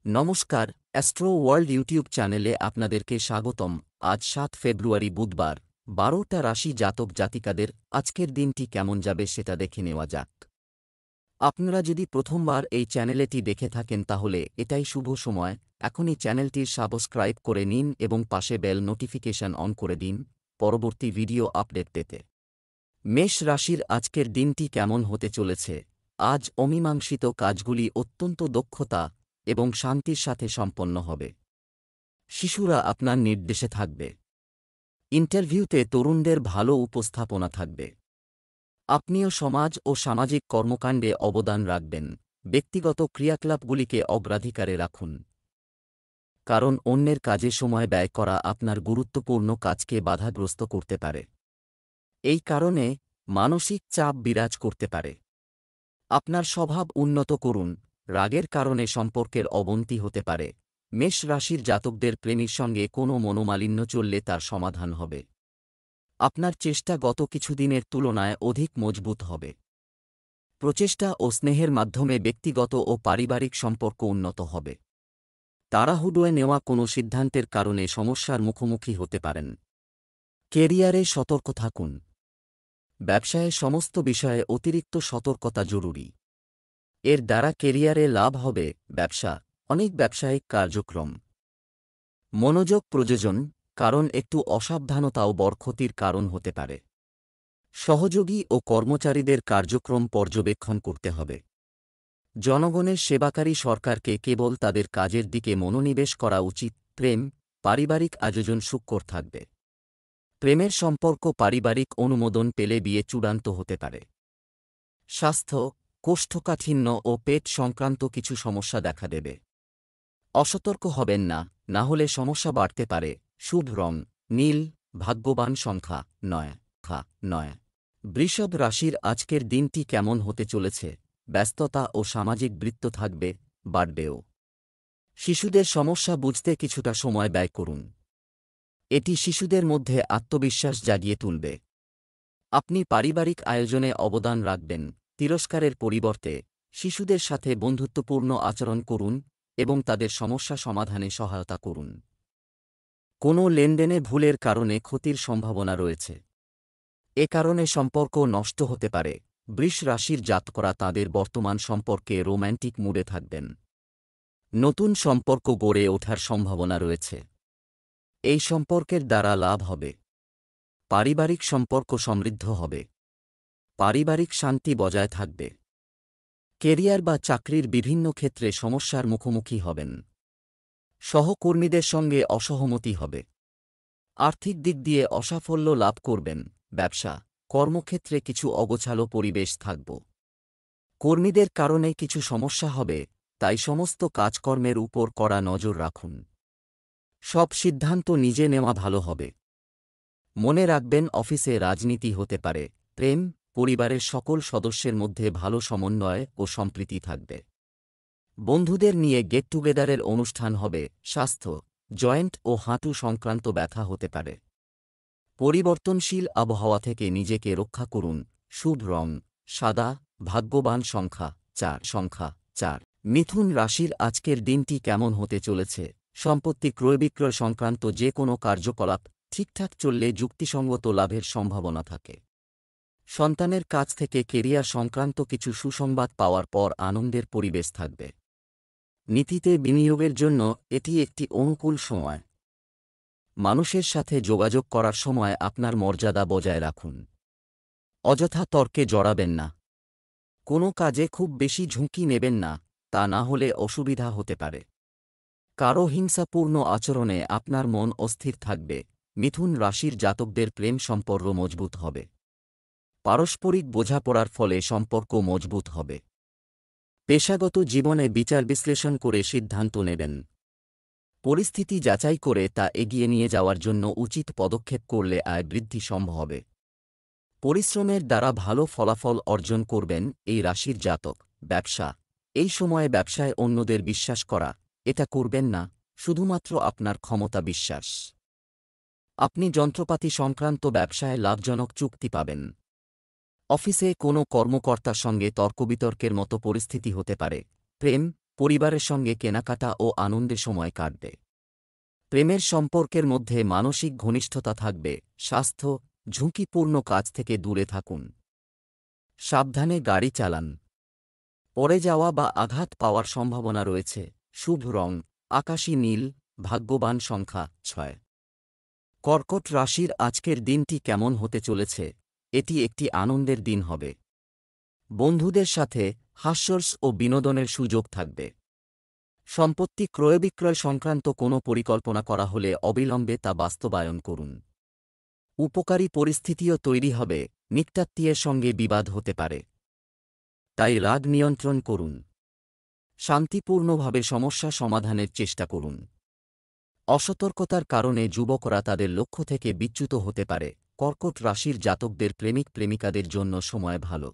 নমস্কার, astro world YouTube চ্যানেলে আপনাদেরকে স্বাগতম। আজ ৭ ফেব্রুয়ারি বুধবার, ১২টা রাশি জাতক জাতিকাদের আজকের দিনটি কেমন যাবে সেটা দেখে নেওয়া যাক। আপনারা যদি প্রথমবার এই চ্যানেলটি দেখে থাকেন তাহলে এটাই শুভ সময়। এখনই চ্যানেলটির সাবস্ক্রাইব করে নিন এবং পাশে বেল নোটিফিকেশন অন করে দিন পরবর্তী ভিডিও আপডেট পেতে। মেষ রাশির আজকের দিনটি কেমন হতে চলেছে? আজ অমীমাংসিত কাজগুলি অত্যন্ত দক্ষতা এবং শান্তির সাথে সম্পন্ন হবে। শিশুরা আপনার নির্দেশে থাকবে। ইন্টারভিউতে তরুণদের ভালো উপস্থাপনা থাকবে। আপনিও সমাজ ও সামাজিক কর্মকাণ্ডে অবদান রাখবেন। ব্যক্তিগত ক্রিয়াকলাপগুলিকে অগ্রাধিকারে রাখুন, কারণ অন্যের কাজে সময় ব্যয় করা আপনার গুরুত্বপূর্ণ কাজকে বাধাগ্রস্ত করতে পারে। এই কারণে মানসিক চাপ বিরাজ করতে পারে। আপনার স্বভাব উন্নত করুন। রাগের কারণে সম্পর্কের অবনতি হতে পারে। মেষ রাশির জাতকদের প্রেমীর সঙ্গে কোনো মনোমালিন্য চললে তার সমাধান হবে। আপনার চেষ্টা গত কিছুদিনের তুলনায় অধিক মজবুত হবে। প্রচেষ্টা ও স্নেহের মাধ্যমে ব্যক্তিগত ও পারিবারিক সম্পর্ক উন্নত হবে। তাড়াহুড়োয় নেওয়া কোনো সিদ্ধান্তের কারণে সমস্যার মুখোমুখি হতে পারেন। কেরিয়ারে সতর্ক থাকুন। ব্যবসায়ে সমস্ত বিষয়ে অতিরিক্ত সতর্কতা জরুরি। এর দ্বারা কেরিয়ারে লাভ হবে। ব্যবসা, অনেক ব্যবসায়িক কার্যক্রম। মনোযোগ প্রয়োজন, কারণ একটু অসাবধানতাও বড় ক্ষতির কারণ হতে পারে। সহযোগী ও কর্মচারীদের কার্যক্রম পর্যবেক্ষণ করতে হবে। জনগণের সেবাকারী সরকারকে কেবল তাদের কাজের দিকে মনোনিবেশ করা উচিত। প্রেম, পারিবারিক আয়োজন সুখকর থাকবে। প্রেমের সম্পর্ক পারিবারিক অনুমোদন পেলে বিয়ে চূড়ান্ত হতে পারে। স্বাস্থ্য, কোষ্ঠকাঠিন্য ও পেট সংক্রান্ত কিছু সমস্যা দেখা দেবে। অসতর্ক হবেন না, না হলে সমস্যা বাড়তে পারে। শুভ রং নীল, ভাগ্যবান সংখ্যা 9। বৃষভ রাশির আজকের দিনটি কেমন হতে চলেছে? ব্যস্ততা ও সামাজিক বৃত্ত থাকবে, বাড়বেও। শিশুদের সমস্যা বুঝতে কিছুটা সময় ব্যয় করুন। এটি শিশুদের মধ্যে আত্মবিশ্বাস জাগিয়ে তুলবে। আপনি পারিবারিক আয়োজনে অবদান রাখবেন। তিরস্কারের পরিবর্তে শিশুদের সাথে বন্ধুত্বপূর্ণ আচরণ করুন এবং তাদের সমস্যা সমাধানে সহায়তা করুন। কোনো লেনদেনে ভুলের কারণে ক্ষতির সম্ভাবনা রয়েছে। এ কারণে সম্পর্ক নষ্ট হতে পারে। বৃষ রাশির জাতকরা তাঁদের বর্তমান সম্পর্কে রোম্যান্টিক মুডে থাকবেন। নতুন সম্পর্ক গড়ে ওঠার সম্ভাবনা রয়েছে। এই সম্পর্কের দ্বারা লাভ হবে। পারিবারিক সম্পর্ক সমৃদ্ধ হবে। পারিবারিক শান্তি বজায় থাকবে। কেরিয়ার বা চাকরির বিভিন্ন ক্ষেত্রে সমস্যার মুখোমুখি হবেন। সহকর্মীদের সঙ্গে অসহমতি হবে। আর্থিক দিক দিয়ে অসাফল্য লাভ করবেন। ব্যবসা, কর্মক্ষেত্রে কিছু অগোছালো পরিবেশ থাকব। কর্মীদের কারণে কিছু সমস্যা হবে, তাই সমস্ত কাজকর্মের উপর কড়া নজর রাখুন। সব সিদ্ধান্ত নিজে নেওয়া ভালো হবে। মনে রাখবেন, অফিসে রাজনীতি হতে পারে। প্রেম, পরিবারের সকল সদস্যের মধ্যে ভালো সমন্বয় ও সম্প্রীতি থাকবে। বন্ধুদের নিয়ে গেট টুগেদারের অনুষ্ঠান হবে। স্বাস্থ্য, জয়েন্ট ও হাঁটু সংক্রান্ত ব্যথা হতে পারে। পরিবর্তনশীল আবহাওয়া থেকে নিজেকে রক্ষা করুন। শুভ রং সাদা, ভাগ্যবান সংখ্যা 4। মিথুন রাশির আজকের দিনটি কেমন হতে চলেছে? সম্পত্তি ক্রয় বিক্রয় সংক্রান্ত যে কোনো কার্যকলাপ ঠিকঠাক চললে যুক্তিসঙ্গত লাভের সম্ভাবনা থাকে। সন্তানের কাছ থেকে কেরিয়ার সংক্রান্ত কিছু সুসংবাদ পাওয়ার পর আনন্দের পরিবেশ থাকবে। নীতিতে বিনিয়োগের জন্য এটি একটি অনুকূল সময়। মানুষের সাথে যোগাযোগ করার সময় আপনার মর্যাদা বজায় রাখুন। অযথা তর্কে জড়াবেন না। কোনো কাজে খুব বেশি ঝুঁকি নেবেন না, তা না হলে অসুবিধা হতে পারে। কারো হিংসাপূর্ণ আচরণে আপনার মন অস্থির থাকবে। মিথুন রাশির জাতকদের প্রেম সম্পর্ক মজবুত হবে। পারস্পরিক বোঝাপড়ার ফলে সম্পর্ক মজবুত হবে। পেশাগত জীবনে বিচার বিশ্লেষণ করে সিদ্ধান্ত নেবেন। পরিস্থিতি যাচাই করে তা এগিয়ে নিয়ে যাওয়ার জন্য উচিত পদক্ষেপ করলে আয় বৃদ্ধি সম্ভব হবে। পরিশ্রমের দ্বারা ভালো ফলাফল অর্জন করবেন এই রাশির জাতক। ব্যবসা, এই সময়ে ব্যবসায় অন্যদের বিশ্বাস করা, এটা করবেন না, শুধুমাত্র আপনার ক্ষমতা বিশ্বাস। আপনি যন্ত্রপাতি সংক্রান্ত ব্যবসায় লাভজনক চুক্তি পাবেন। অফিসে কোনো কর্মকর্তার সঙ্গে তর্কবিতর্কের মতো পরিস্থিতি হতে পারে। প্রেম, পরিবারের সঙ্গে কেনাকাটা ও আনন্দে সময় কাটবে। প্রেমের সম্পর্কের মধ্যে মানসিক ঘনিষ্ঠতা থাকবে। স্বাস্থ্য, ঝুঁকিপূর্ণ কাজ থেকে দূরে থাকুন। সাবধানে গাড়ি চালান। পড়ে যাওয়া বা আঘাত পাওয়ার সম্ভাবনা রয়েছে। শুভ রং আকাশী নীল, ভাগ্যবান সংখ্যা 6। কর্কট রাশির আজকের দিনটি কেমন হতে চলেছে? এটি একটি আনন্দের দিন হবে। বন্ধুদের সাথে হাস্যরস ও বিনোদনের সুযোগ থাকবে। সম্পত্তি ক্রয়বিক্রয় সংক্রান্ত কোনো পরিকল্পনা করা হলে অবিলম্বে তা বাস্তবায়ন করুন। উপকারী পরিস্থিতিও তৈরি হবে। নিকটাত্মীয়ের সঙ্গে বিবাদ হতে পারে, তাই রাগ নিয়ন্ত্রণ করুন। শান্তিপূর্ণভাবে সমস্যা সমাধানের চেষ্টা করুন। অসতর্কতার কারণে যুবকরা তাদের লক্ষ্য থেকে বিচ্যুত হতে পারে। কর্কট রাশির জাতকদের প্রেমিক প্রেমিকাদের জন্য সময় ভালো।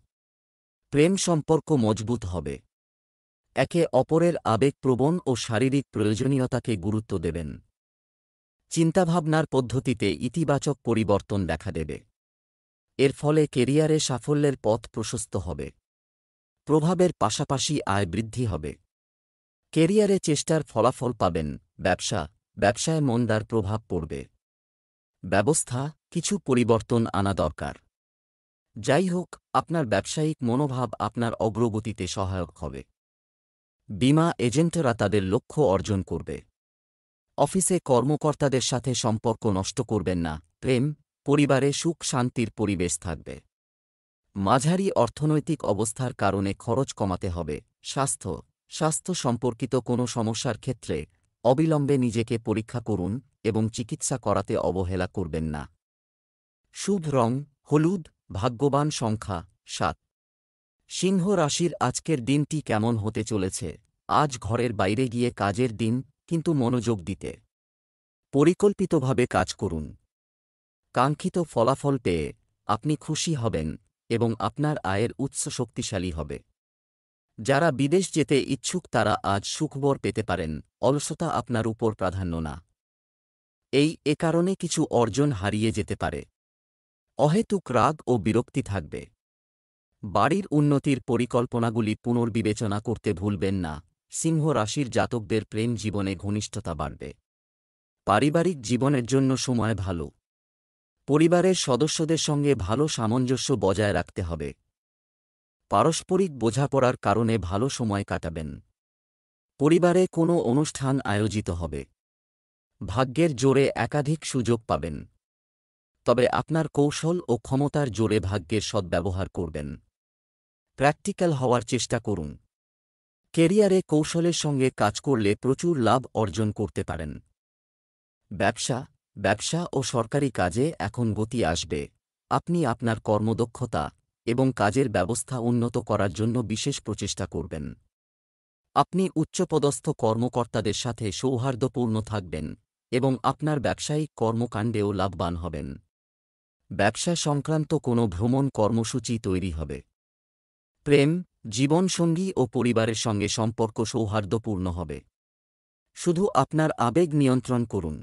প্রেম সম্পর্ক মজবুত হবে। একে অপরের আবেগপ্রবণ ও শারীরিক প্রয়োজনীয়তাকে গুরুত্ব দেবেন। চিন্তাভাবনার পদ্ধতিতে ইতিবাচক পরিবর্তন দেখা দেবে। এর ফলে কেরিয়ারে সাফল্যের পথ প্রশস্ত হবে। প্রভাবের পাশাপাশি আয় বৃদ্ধি হবে। কেরিয়ারে চেষ্টার ফলাফল পাবেন। ব্যবসায় মন্দার প্রভাব পড়বে। ব্যবস্থা কিছু পরিবর্তন আনা দরকার। যাই হোক, আপনার ব্যবসায়িক মনোভাব আপনার অগ্রগতিতে সহায়ক হবে। বীমা এজেন্টরা তাদের লক্ষ্য অর্জন করবে। অফিসে কর্মকর্তাদের সাথে সম্পর্ক নষ্ট করবেন না। প্রেম, পরিবারে সুখ শান্তির পরিবেশ থাকবে। মাঝারি অর্থনৈতিক অবস্থার কারণে খরচ কমাতে হবে। স্বাস্থ্য সম্পর্কিত কোনো সমস্যার ক্ষেত্রে অবিলম্বে নিজেকে পরীক্ষা করুন এবং চিকিৎসা করাতে অবহেলা করবেন না। শুভ রং হলুদ, ভাগ্যবান সংখ্যা 7। সিংহ রাশির আজকের দিনটি কেমন হতে চলেছে? আজ ঘরের বাইরে গিয়ে কাজের দিন, কিন্তু মনোযোগ দিতে পরিকল্পিতভাবে কাজ করুন। কাঙ্ক্ষিত ফলাফল পেয়ে আপনি খুশি হবেন এবং আপনার আয়ের উৎস শক্তিশালী হবে। যারা বিদেশ যেতে ইচ্ছুক তারা আজ সুখবর পেতে পারেন। অলসতা আপনার উপর প্রাধান্য না। এ কারণে কিছু অর্জন হারিয়ে যেতে পারে। অহেতুক রাগ ও বিরক্তি থাকবে। বাড়ির উন্নতির পরিকল্পনাগুলি পুনর্বিবেচনা করতে ভুলবেন না। সিংহ রাশির জাতকদের প্রেম জীবনে ঘনিষ্ঠতা বাড়বে। পারিবারিক জীবনের জন্য সময় ভালো। পরিবারের সদস্যদের সঙ্গে ভালো সামঞ্জস্য বজায় রাখতে হবে। পারস্পরিক বোঝাপড়ার কারণে ভালো সময় কাটাবেন। পরিবারে কোনো অনুষ্ঠান আয়োজিত হবে। ভাগ্যের জোরে একাধিক সুযোগ পাবেন, তবে আপনার কৌশল ও ক্ষমতার জোরে ভাগ্যের সদ্ব্যবহার করবেন। প্র্যাকটিক্যাল হওয়ার চেষ্টা করুন। কেরিয়ারে কৌশলের সঙ্গে কাজ করলে প্রচুর লাভ অর্জন করতে পারেন। ব্যবসা ও সরকারি কাজে এখন গতি আসবে। আপনি আপনার কর্মদক্ষতা এবং কাজের ব্যবস্থা উন্নত করার জন্য বিশেষ প্রচেষ্টা করবেন। আপনি উচ্চপদস্থ কর্মকর্তাদের সাথে সৌহার্দ্যপূর্ণ থাকবেন এবং আপনার ব্যবসায়িক কর্মকাণ্ডেও লাভবান হবেন। ব্যবসা সংক্রান্ত কোনো ভ্রমণ কর্মসূচি তৈরি হবে। প্রেম, জীবনসঙ্গী ও পরিবারের সঙ্গে সম্পর্ক সৌহার্দ্যপূর্ণ হবে। শুধু আপনার আবেগ নিয়ন্ত্রণ করুন।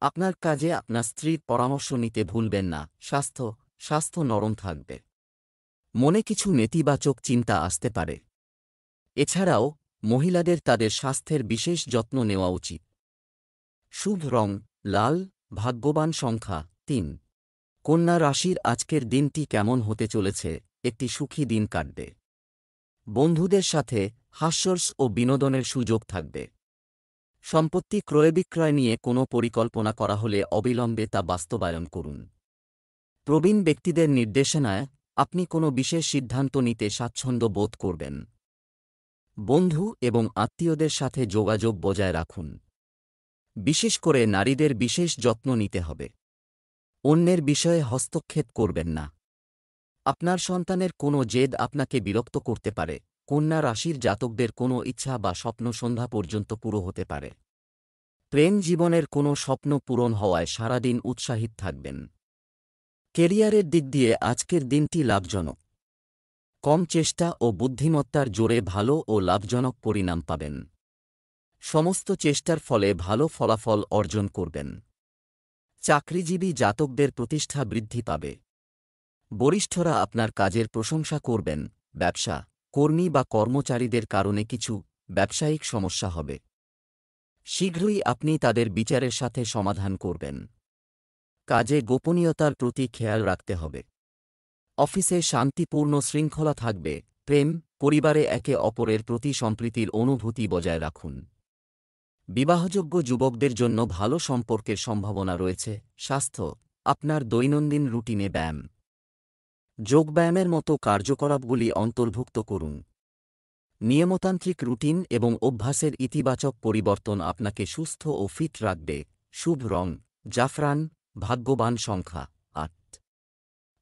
আপনার কাজে আপনার স্ত্রীর পরামর্শ নিতে ভুলবেন না। স্বাস্থ্য নরম থাকবে। মনে কিছু নেতিবাচক চিন্তা আসতে পারে। এছাড়াও মহিলাদের তাদের স্বাস্থ্যের বিশেষ যত্ন নেওয়া উচিত। শুভ রং লাল, ভাগ্যবান সংখ্যা 3। কন্যা রাশির আজকের দিনটি কেমন হতে চলেছে? একটি সুখী দিন কাটবে। বন্ধুদের সাথে হাস্যরস ও বিনোদনের সুযোগ থাকবে। সম্পত্তি ক্রয়বিক্রয় নিয়ে কোনো পরিকল্পনা করা হলে অবিলম্বে তা বাস্তবায়ন করুন। প্রবীণ ব্যক্তিদের নির্দেশনায় আপনি কোনো বিশেষ সিদ্ধান্ত নিতে স্বাচ্ছন্দ্য বোধ করবেন। বন্ধু এবং আত্মীয়দের সাথে যোগাযোগ বজায় রাখুন। বিশেষ করে নারীদের বিশেষ যত্ন নিতে হবে। অন্যের বিষয়ে হস্তক্ষেপ করবেন না। আপনার সন্তানের কোনো জেদ আপনাকে বিরক্ত করতে পারে। কন্যা রাশির জাতকদের কোনো ইচ্ছা বা স্বপ্ন সন্ধ্যা পর্যন্ত পুরো হতে পারে। প্রেম জীবনের কোনো স্বপ্ন পূরণ হওয়ায় সারাদিন উৎসাহিত থাকবেন। কেরিয়ারের দিক দিয়ে আজকের দিনটি লাভজনক। কম চেষ্টা ও বুদ্ধিমত্তার জোরে ভালো ও লাভজনক পরিণাম পাবেন। সমস্ত চেষ্টার ফলে ভালো ফলাফল অর্জন করবেন। চাকরিজীবী জাতকদের প্রতিষ্ঠা বৃদ্ধি পাবে। বরিষ্ঠরা আপনার কাজের প্রশংসা করবেন। কর্মী বা কর্মচারীদের কারণে কিছু ব্যবসায়িক সমস্যা হবে। শীঘ্রই আপনি তাদের বিচারের সাথে সমাধান করবেন। কাজে গোপনীয়তার প্রতি খেয়াল রাখতে হবে। অফিসে শান্তিপূর্ণ শৃঙ্খলা থাকবে। প্রেম, পরিবারে একে অপরের প্রতি সম্প্রীতির অনুভূতি বজায় রাখুন। বিবাহযোগ্য যুবকদের জন্য ভালো সম্পর্কের সম্ভাবনা রয়েছে। স্বাস্থ্য, আপনার দৈনন্দিন রুটিনে ব্যায়াম, যোগব্যায়ামের মতো কার্যকলাপগুলি অন্তর্ভুক্ত করুন। নিয়মতান্ত্রিক রুটিন এবং অভ্যাসের ইতিবাচক পরিবর্তন আপনাকে সুস্থ ও ফিট রাখবে। শুভ রং জাফরান, ভাগ্যবান সংখ্যা ৮।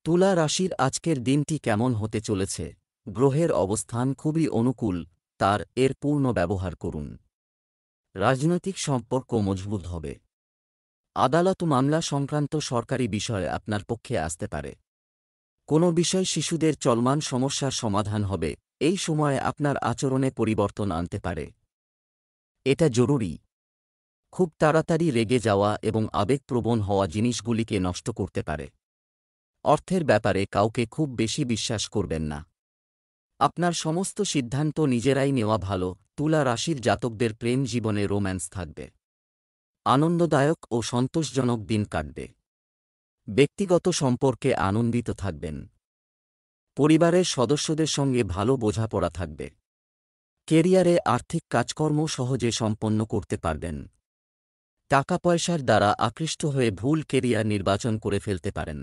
তুলা রাশির আজকের দিনটি কেমন হতে চলেছে? গ্রহের অবস্থান খুবই অনুকূল, এর পূর্ণ ব্যবহার করুন। রাজনৈতিক সম্পর্ক মজবুত হবে। আদালত মামলা সংক্রান্ত সরকারি বিষয় আপনার পক্ষে আসতে পারে। কোনো বিষয় শিশুদের চলমান সমস্যার সমাধান হবে। এই সময়ে আপনার আচরণে পরিবর্তন আনতে পারে। এটা জরুরি। খুব তাড়াতাড়ি রেগে যাওয়া এবং আবেগপ্রবণ হওয়া জিনিসগুলিকে নষ্ট করতে পারে। অর্থের ব্যাপারে কাউকে খুব বেশি বিশ্বাস করবেন না। আপনার সমস্ত সিদ্ধান্ত নিজেরাই নেওয়া ভালো। তুলা রাশির জাতকদের প্রেম জীবনে রোম্যান্স থাকবে। আনন্দদায়ক ও সন্তোষজনক দিন কাটবে। ব্যক্তিগত সম্পর্কে আনন্দিত থাকবেন। পরিবারের সদস্যদের সঙ্গে ভালো বোঝাপড়া থাকবে। কেরিয়ারে আর্থিক কাজকর্ম সহজে সম্পন্ন করতে পারবেন। টাকা পয়সার দ্বারা আকৃষ্ট হয়ে ভুল কেরিয়ার নির্বাচন করে ফেলতে পারেন।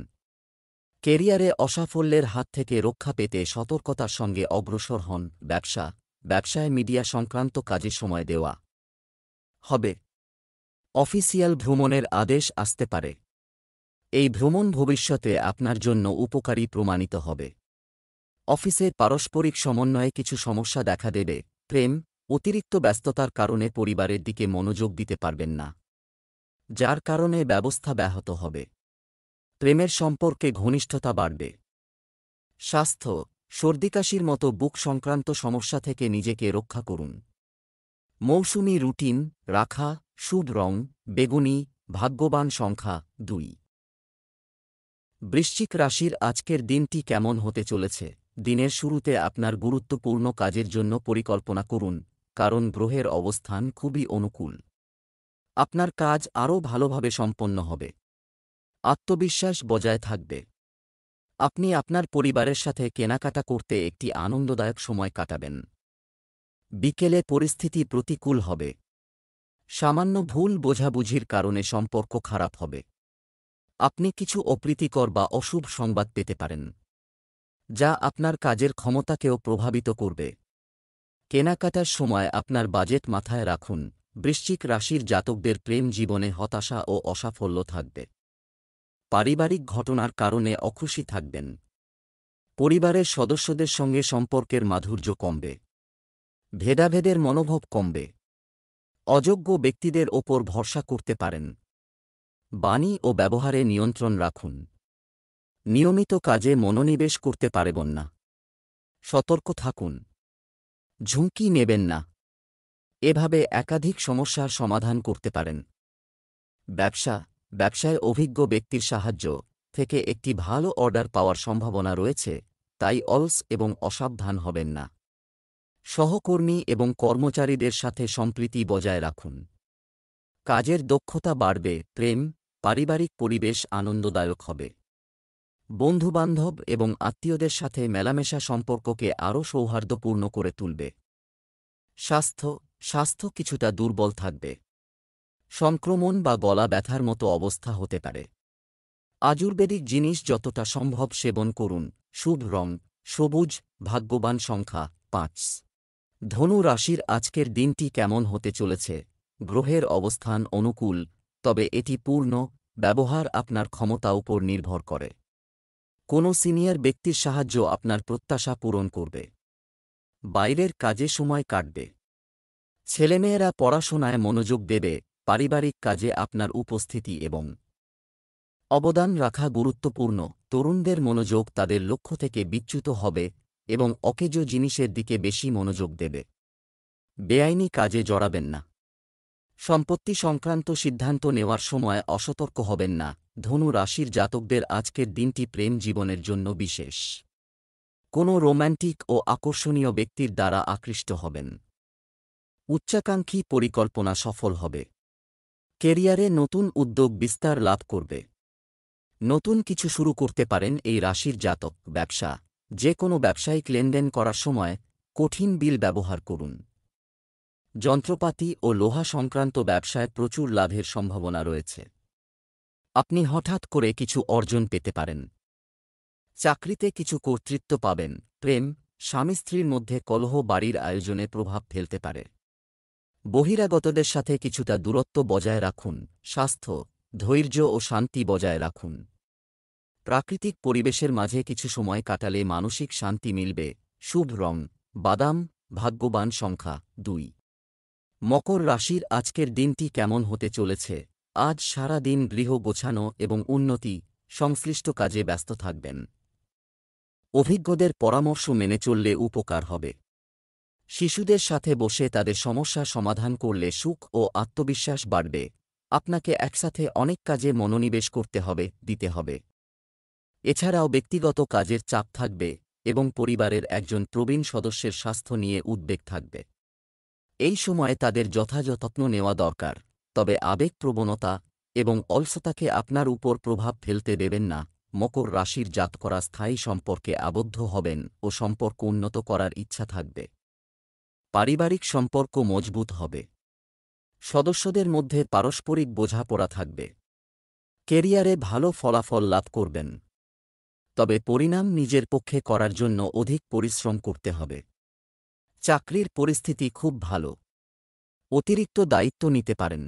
কেরিয়ারে অসাফল্যের হাত থেকে রক্ষা পেতে সতর্কতার সঙ্গে অগ্রসর হন। ব্যবসায় মিডিয়া সংক্রান্ত কাজে সময় দেওয়া হবে। অফিসিয়াল ভ্রমণের আদেশ আসতে পারে। এই ভ্রমণ ভবিষ্যতে আপনার জন্য উপকারী প্রমাণিত হবে। অফিসে পারস্পরিক সমন্বয়ে কিছু সমস্যা দেখা দেবে। প্রেম, অতিরিক্ত ব্যস্ততার কারণে পরিবারের দিকে মনোযোগ দিতে পারবেন না, যার কারণে ব্যবস্থা ব্যাহত হবে। প্রেমের সম্পর্কে ঘনিষ্ঠতা বাড়বে। স্বাস্থ্য, সর্দিকাশির মতো বুক সংক্রান্ত সমস্যা থেকে নিজেকে রক্ষা করুন। মৌসুমি রুটিন রাখা। শুভ রং বেগুনি, ভাগ্যবান সংখ্যা ২। বৃশ্চিক রাশির আজকের দিনটি কেমন হতে চলেছে? দিনের শুরুতে আপনার গুরুত্বপূর্ণ কাজের জন্য পরিকল্পনা করুন, কারণ গ্রহের অবস্থান খুবই অনুকূল। আপনার কাজ আরও ভালোভাবে সম্পন্ন হবে। আত্মবিশ্বাস বজায় থাকবে। আপনি আপনার পরিবারের সাথে কেনাকাটা করতে একটি আনন্দদায়ক সময় কাটাবেন। বিকেলে পরিস্থিতি প্রতিকূল হবে। সামান্য ভুল বোঝাবুঝির কারণে সম্পর্ক খারাপ হবে। আপনি কিছু অপ্রীতিকর বা অশুভ সংবাদ পেতে পারেন, যা আপনার কাজের ক্ষমতাকেও প্রভাবিত করবে। কেনাকাটার সময় আপনার বাজেট মাথায় রাখুন। বৃশ্চিক রাশির জাতকদের প্রেম জীবনে হতাশা ও অসাফল্য থাকবে। পারিবারিক ঘটনার কারণে অখুশি থাকবেন। পরিবারের সদস্যদের সঙ্গে সম্পর্কের মাধুর্য কমবে। ভেদাভেদের মনোভাব কমবে। অযোগ্য ব্যক্তিদের ওপর ভরসা করতে পারেন। বাণী ও ব্যবহারে নিয়ন্ত্রণ রাখুন। নিয়মিত কাজে মনোনিবেশ করতে পারবেন না। সতর্ক থাকুন। ঝুঁকি নেবেন না। এভাবে একাধিক সমস্যার সমাধান করতে পারেন। ব্যবসায় অভিজ্ঞ ব্যক্তির সাহায্য থেকে একটি ভালো অর্ডার পাওয়ার সম্ভাবনা রয়েছে, তাই অলস এবং অসাবধান হবেন না। সহকর্মী এবং কর্মচারীদের সাথে সম্প্রীতি বজায় রাখুন। কাজের দক্ষতা বাড়বে। প্রেম, পারিবারিক পরিবেশ আনন্দদায়ক হবে। বন্ধুবান্ধব এবং আত্মীয়দের সাথে মেলামেশা সম্পর্ককে আরও সৌহার্দ্যপূর্ণ করে তুলবে। স্বাস্থ্য কিছুটা দুর্বল থাকবে। সংক্রমণ বা গলা ব্যথার মতো অবস্থা হতে পারে। আয়ুর্বেদিক জিনিস যতটা সম্ভব সেবন করুন। শুভ রং সবুজ, ভাগ্যবান সংখ্যা ৫। ধনু রাশির আজকের দিনটি কেমন হতে চলেছে? গ্রহের অবস্থান অনুকূল, তবে এটি পূর্ণ ব্যবহার আপনার ক্ষমতা উপর নির্ভর করে। কোনো সিনিয়র ব্যক্তির সাহায্য আপনার প্রত্যাশা পূরণ করবে। বাইরের কাজে সময় কাটবে। ছেলেমেয়েরা পড়াশোনায় মনোযোগ দেবে। পারিবারিক কাজে আপনার উপস্থিতি এবং অবদান রাখা গুরুত্বপূর্ণ। তরুণদের মনোযোগ তাদের লক্ষ্য থেকে বিচ্যুত হবে এবং অকেজো জিনিসের দিকে বেশি মনোযোগ দেবে। বেআইনি কাজে জড়াবেন না। সম্পত্তি সংক্রান্ত সিদ্ধান্ত নেওয়ার সময় অসতর্ক হবেন না। ধনু রাশির জাতকদের আজকের দিনটি প্রেম জীবনের জন্য বিশেষ। কোনো রোম্যান্টিক ও আকর্ষণীয় ব্যক্তির দ্বারা আকৃষ্ট হবেন। উচ্চাকাঙ্ক্ষী পরিকল্পনা সফল হবে। কেরিয়ারে নতুন উদ্যোগ বিস্তার লাভ করবে। নতুন কিছু শুরু করতে পারেন এই রাশির জাতক। ব্যবসা, যে কোনো ব্যবসায়িক লেনদেন করার সময় কঠিন বিল ব্যবহার করুন। যন্ত্রপাতি ও লোহা সংক্রান্ত ব্যবসায় প্রচুর লাভের সম্ভাবনা রয়েছে। আপনি হঠাৎ করে কিছু অর্জন পেতে পারেন। চাকরিতে কিছু কর্তৃত্ব পাবেন। প্রেম, স্বামী স্ত্রীর মধ্যে কলহ বাড়ির আয়োজনে প্রভাব ফেলতে পারে। বহিরাগতদের সাথে কিছুটা দূরত্ব বজায় রাখুন। স্বাস্থ্য, ধৈর্য ও শান্তি বজায় রাখুন। প্রাকৃতিক পরিবেশের মাঝে কিছু সময় কাটালে মানসিক শান্তি মিলবে। শুভ রং বাদাম। ভাগ্যবান সংখ্যা 2। মকর রাশির আজকের দিনটি কেমন হতে চলেছে? আজ সারা দিন গৃহ গোছানো এবং উন্নতি সংশ্লিষ্ট কাজে ব্যস্ত থাকবেন। অভিজ্ঞদের পরামর্শ মেনে চললে উপকার হবে। শিশুদের সাথে বসে তাদের সমস্যা সমাধান করলে সুখ ও আত্মবিশ্বাস বাড়বে। আপনাকে একসাথে অনেক কাজে মনোনিবেশ করতে দিতে হবে। এছাড়াও ব্যক্তিগত কাজের চাপ থাকবে এবং পরিবারের একজন প্রবীণ সদস্যের স্বাস্থ্য নিয়ে উদ্বেগ থাকবে। এই সময়ে তাদের যথাযথ যত্ন নেওয়া দরকার। তবে আবেগপ্রবণতা এবং অলসতাকে আপনার উপর প্রভাব ফেলতে দেবেন না। মকর রাশির জাতকরা স্থায়ী সম্পর্কে আবদ্ধ হবেন ও সম্পর্ক উন্নত করার ইচ্ছা থাকবে। পারিবারিক সম্পর্ক মজবুত হবে। সদস্যদের মধ্যে পারস্পরিক বোঝাপড়া থাকবে। কেরিয়ারে ভালো ফলাফল লাভ করবেন। তবে পরিণাম নিজের পক্ষে করার জন্য অধিক পরিশ্রম করতে হবে। চাকরির পরিস্থিতি খুব ভালো। অতিরিক্ত দায়িত্ব নিতে পারেন।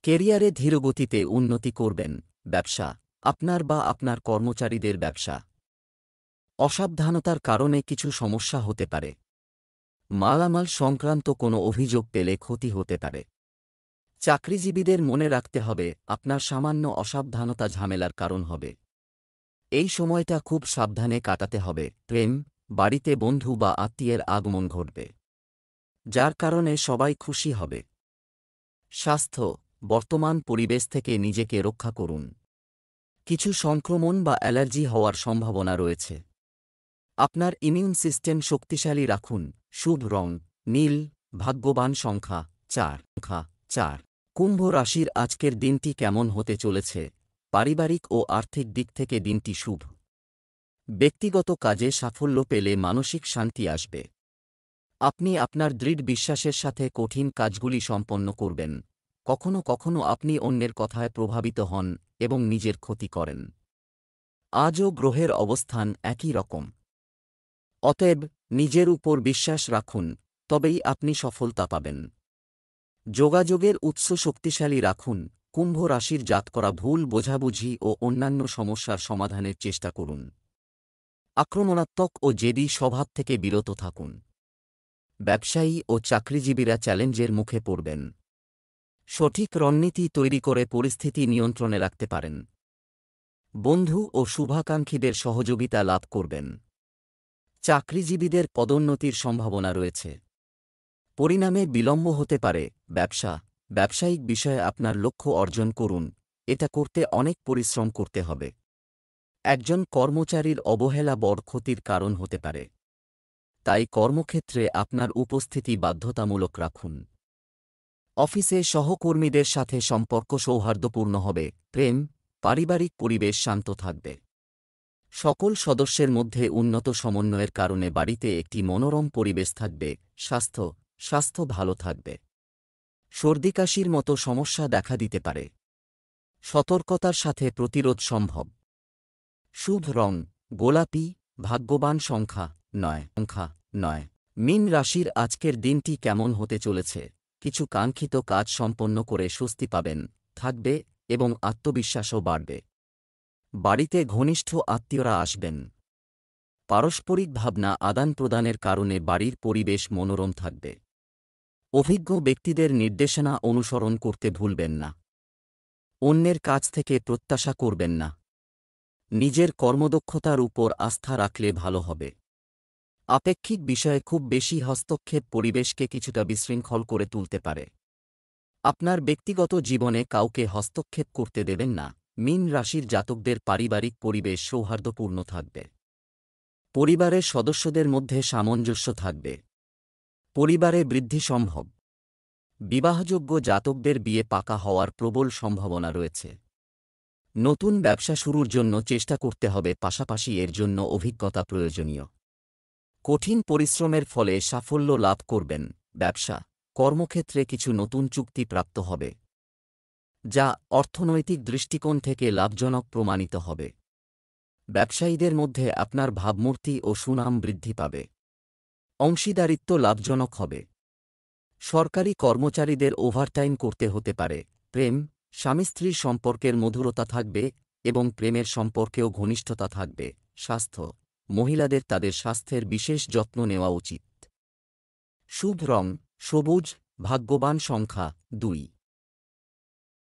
কেরিয়ারে ধীরগতিতে উন্নতি করবেন। ব্যবসা, আপনার বা আপনার কর্মচারীদের ব্যবসা অসাবধানতার কারণে কিছু সমস্যা হতে পারে। মালামাল সংক্রান্ত কোনো অভিযোগ পেলে ক্ষতি হতে পারে। চাকরিজীবীদের মনে রাখতে হবে আপনার সামান্য অসাবধানতা ঝামেলার কারণ হবে। এই সময়টা খুব সাবধানে কাটাতে হবে। প্রেম, বাড়িতে বন্ধু বা আত্মীয়ের আগমন ঘটবে, যার কারণে সবাই খুশি হবে। স্বাস্থ্য, বর্তমান পরিবেশ থেকে নিজেকে রক্ষা করুন। কিছু সংক্রমণ বা অ্যালার্জি হওয়ার সম্ভাবনা রয়েছে। আপনার ইমিউন সিস্টেম শক্তিশালী রাখুন। শুভ রং নীল। ভাগ্যবান সংখ্যা 4। কুম্ভ রাশির আজকের দিনটি কেমন হতে চলেছে? পারিবারিক ও আর্থিক দিক থেকে দিনটি শুভ। ব্যক্তিগত কাজে সাফল্য পেলে মানসিক শান্তি আসবে। আপনি আপনার দৃঢ় বিশ্বাসের সাথে কঠিন কাজগুলি সম্পন্ন করবেন। কখনো কখনো আপনি অন্যের কথায় প্রভাবিত হন এবং নিজের ক্ষতি করেন। আজও গ্রহের অবস্থান একই রকম। অতএব নিজের উপর বিশ্বাস রাখুন, তবেই আপনি সফলতা পাবেন। যোগাযোগের উৎস শক্তিশালী রাখুন। কুম্ভ রাশির জাতকরা ভুল বোঝাবুঝি ও অন্যান্য সমস্যার সমাধানের চেষ্টা করুন। আক্রমণাত্মক ও জেদি স্বভাব থেকে বিরত থাকুন। ব্যবসায়ী ও চাকরিজীবীরা চ্যালেঞ্জের মুখে পড়বেন। সঠিক রণনীতি তৈরি করে পরিস্থিতি নিয়ন্ত্রণে রাখতে পারেন। বন্ধু ও শুভাকাঙ্ক্ষীদের সহযোগিতা লাভ করবেন। চাকরিজীবীদের পদোন্নতির সম্ভাবনা রয়েছে। পরিণামে বিলম্ব হতে পারে। ব্যবসায়িক বিষয়ে আপনার লক্ষ্য অর্জন করুন। এটা করতে অনেক পরিশ্রম করতে হবে। একজন কর্মচারীর অবহেলা বড় ক্ষতির কারণ হতে পারে। তাই কর্মক্ষেত্রে আপনার উপস্থিতি বাধ্যতামূলক রাখুন। অফিসে সহকর্মীদের সাথে সম্পর্ক সৌহার্দ্যপূর্ণ হবে। প্রেম, পারিবারিক পরিবেশ শান্ত থাকবে। সকল সদস্যের মধ্যে উন্নত সমন্বয়ের কারণে বাড়িতে একটি মনোরম পরিবেশ থাকবে। স্বাস্থ্য ভালো থাকবে। সর্দিকাশির মতো সমস্যা দেখা দিতে পারে। সতর্কতার সাথে প্রতিরোধ সম্ভব। শুভ রং গোলাপি। ভাগ্যবান সংখ্যা 9। মীন রাশির আজকের দিনটি কেমন হতে চলেছে? কিছু কাঙ্ক্ষিত কাজ সম্পন্ন করে স্বস্তি পাবেন থাকবে এবং আত্মবিশ্বাসও বাড়বে। বাড়িতে ঘনিষ্ঠ আত্মীয়রা আসবেন। পারস্পরিক ভাবনা আদান প্রদানের কারণে বাড়ির পরিবেশ মনোরম থাকবে। অভিজ্ঞ ব্যক্তিদের নির্দেশনা অনুসরণ করতে ভুলবেন না। অন্যের কাছ থেকে প্রত্যাশা করবেন না। নিজের কর্মদক্ষতার উপর আস্থা রাখলে ভালো হবে। আপেক্ষিক বিষয়ে খুব বেশি হস্তক্ষেপ পরিবেশকে কিছুটা বিশৃঙ্খল করে তুলতে পারে। আপনার ব্যক্তিগত জীবনে কাউকে হস্তক্ষেপ করতে দেবেন না। মীন রাশির জাতকদের পারিবারিক পরিবেশ সৌহার্দ্যপূর্ণ থাকবে। পরিবারের সদস্যদের মধ্যে সামঞ্জস্য থাকবে। পরিবারে বৃদ্ধি সম্ভব। বিবাহযোগ্য জাতকদের বিয়ে পাকা হওয়ার প্রবল সম্ভাবনা রয়েছে। নতুন ব্যবসা শুরুর জন্য চেষ্টা করতে হবে, পাশাপাশি এর জন্য অভিজ্ঞতা প্রয়োজনীয়। কঠিন পরিশ্রমের ফলে সাফল্য লাভ করবেন। ব্যবসা, কর্মক্ষেত্রে কিছু নতুন চুক্তি প্রাপ্ত হবে, যা অর্থনৈতিক দৃষ্টিকোণ থেকে লাভজনক প্রমাণিত হবে। ব্যবসায়ীদের মধ্যে আপনার ভাবমূর্তি ও সুনাম বৃদ্ধি পাবে। অংশীদারিত্ব লাভজনক হবে। সরকারি কর্মচারীদের ওভারটাইম করতে হতে পারে। প্রেম, স্বামী স্ত্রীর সম্পর্কের মধুরতা থাকবে এবং প্রেমের সম্পর্কেও ঘনিষ্ঠতা থাকবে। স্বাস্থ্য, মহিলাদের তাদের স্বাস্থ্যের বিশেষ যত্ন নেওয়া উচিত। শুভ রং সবুজ, ভাগ্যবান সংখ্যা 2।